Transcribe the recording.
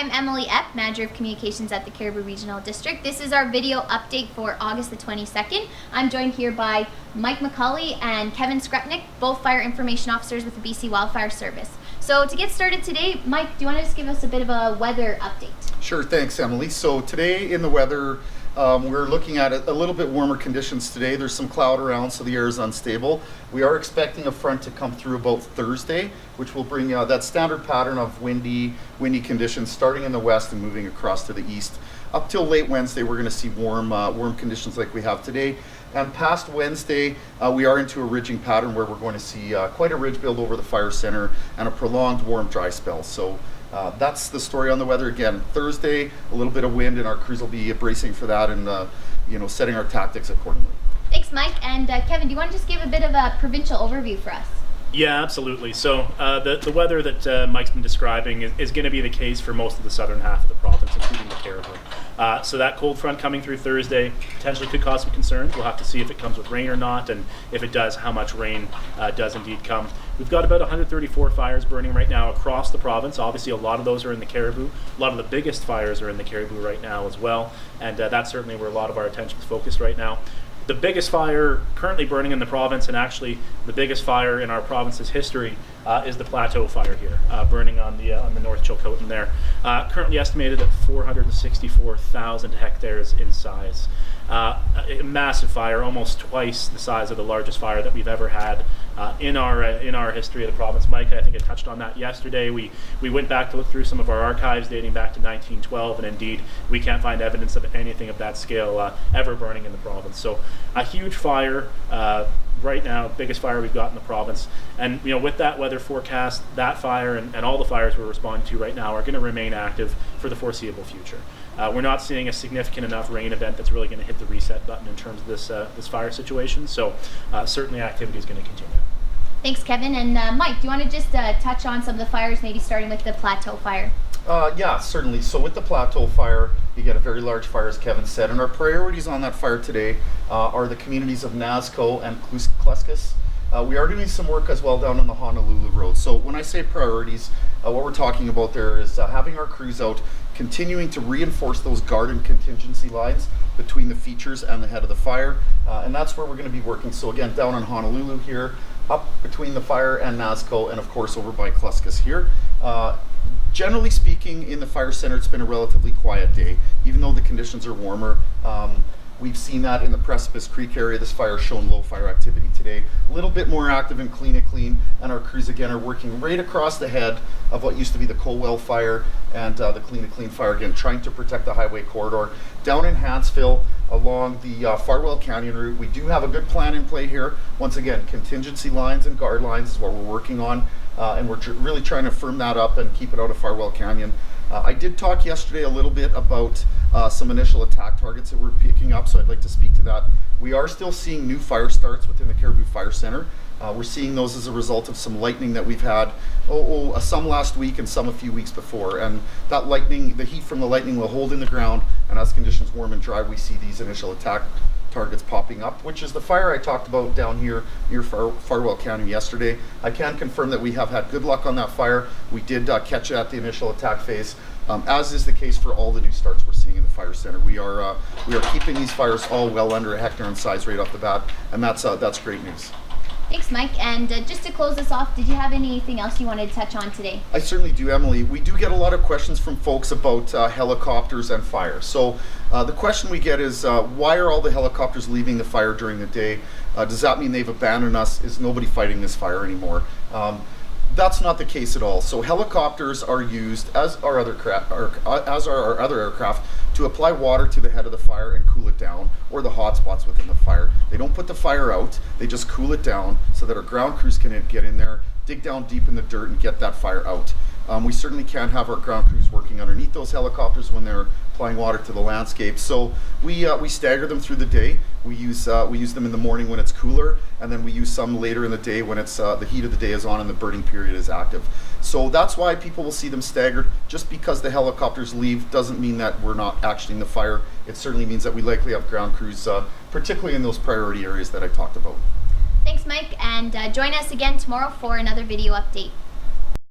I'm Emily Epp, Manager of Communications at the Cariboo Regional District. This is our video update for August the 22nd. I'm joined here by Mike McCulley and Kevin Skrepnek, both Fire Information Officers with the BC Wildfire Service. So to get started today, Mike, do you want to just give us a bit of a weather update? Sure, thanks, Emily. So today in the weather, we're looking at a little bit warmer conditions today. There's some cloud around, so the air is unstable. We are expecting a front to come through about Thursday, which will bring that standard pattern of windy conditions starting in the west and moving across to the east. Up till late Wednesday, we're going to see warm conditions like we have today. And past Wednesday, we are into a ridging pattern where we're going to see quite a ridge build over the fire center and a prolonged warm dry spell. So that's the story on the weather. Again, Thursday, a little bit of wind, and our crews will be bracing for that and setting our tactics accordingly. Thanks, Mike. And Kevin, do you want to just give a bit of a provincial overview for us? Yeah, absolutely. So the weather that Mike's been describing is going to be the case for most of the southern half of the province, including the Cariboo. So that cold front coming through Thursday potentially could cause some concerns. We'll have to see if it comes with rain or not, and if it does, how much rain does indeed come. We've got about 134 fires burning right now across the province. Obviously, a lot of those are in the Cariboo. A lot of the biggest fires are in the Cariboo right now as well, and that's certainly where a lot of our attention is focused right now. The biggest fire currently burning in the province, and actually the biggest fire in our province's history, is the Plateau fire here, burning on the North Chilcotin there. Currently estimated at 464,000 hectares in size. A massive fire, almost twice the size of the largest fire that we've ever had in our history of the province. Mike, I think I touched on that yesterday. We went back to look through some of our archives dating back to 1912, and indeed we can't find evidence of anything of that scale ever burning in the province. So a huge fire. Right now, biggest fire we've got in the province, and with that weather forecast, that fire and all the fires we're responding to right now are going to remain active for the foreseeable future. We're not seeing a significant enough rain event that's really going to hit the reset button in terms of this fire situation, so certainly activity is going to continue. Thanks, Kevin. And Mike, do you want to just touch on some of the fires, maybe starting with the Plateau fire? Yeah, certainly. So with the Plateau fire, you get a very large fire, as Kevin said, and our priorities on that fire today are the communities of Nazko and Kluskus. We are doing some work as well down on the Honalulu road. So when I say priorities, what we're talking about there is having our crews out, continuing to reinforce those guard and contingency lines between the features and the head of the fire, and that's where we're going to be working. So again, down on Honalulu here, up between the fire and Nazko, and of course over by Kluskus here. Generally speaking, in the fire center, it's been a relatively quiet day, even though the conditions are warmer. We've seen that in the Precipice Creek area. This fire shown low fire activity today. A little bit more active in Kleene, and our crews again are working right across the head of what used to be the Colwell fire and the Kleene fire, again trying to protect the highway corridor. Down in Hanceville, along the Farwell Canyon route, we do have a good plan in play here. Once again, contingency lines and guard lines is what we're working on, and we're really trying to firm that up and keep it out of Farwell Canyon. I did talk yesterday a little bit about some initial attack targets that we're picking up, so I'd like to speak to that. We are still seeing new fire starts within the Cariboo Fire Center. We're seeing those as a result of some lightning that we've had, some last week and some a few weeks before. And that lightning, the heat from the lightning will hold in the ground, and as conditions warm and dry, we see these initial attack targets popping up, which is the fire I talked about down here near Farwell County yesterday. I can confirm that we have had good luck on that fire. We did catch it at the initial attack phase, as is the case for all the new starts we're seeing in the fire center. We are keeping these fires all well under a hectare in size right off the bat, and that's great news. Thanks, Mike. And just to close us off, did you have anything else you wanted to touch on today? I certainly do, Emily. We do get a lot of questions from folks about helicopters and fire. So the question we get is, why are all the helicopters leaving the fire during the day? Does that mean they've abandoned us? Is nobody fighting this fire anymore? That's not the case at all. So helicopters are used, as are our other aircraft, to apply water to the head of the fire and cool it down, or the hot spots within the fire. They don't put the fire out, they just cool it down so that our ground crews can get in there, dig down deep in the dirt and get that fire out. We certainly can't have our ground crews working underneath those helicopters when they're applying water to the landscape. So we stagger them through the day. We use them in the morning when it's cooler, and then we use some later in the day when it's the heat of the day is on and the burning period is active. So that's why people will see them staggered. Just because the helicopters leave doesn't mean that we're not actually in the fire. It certainly means that we likely have ground crews, particularly in those priority areas that I talked about. Thanks, Mike, and join us again tomorrow for another video update.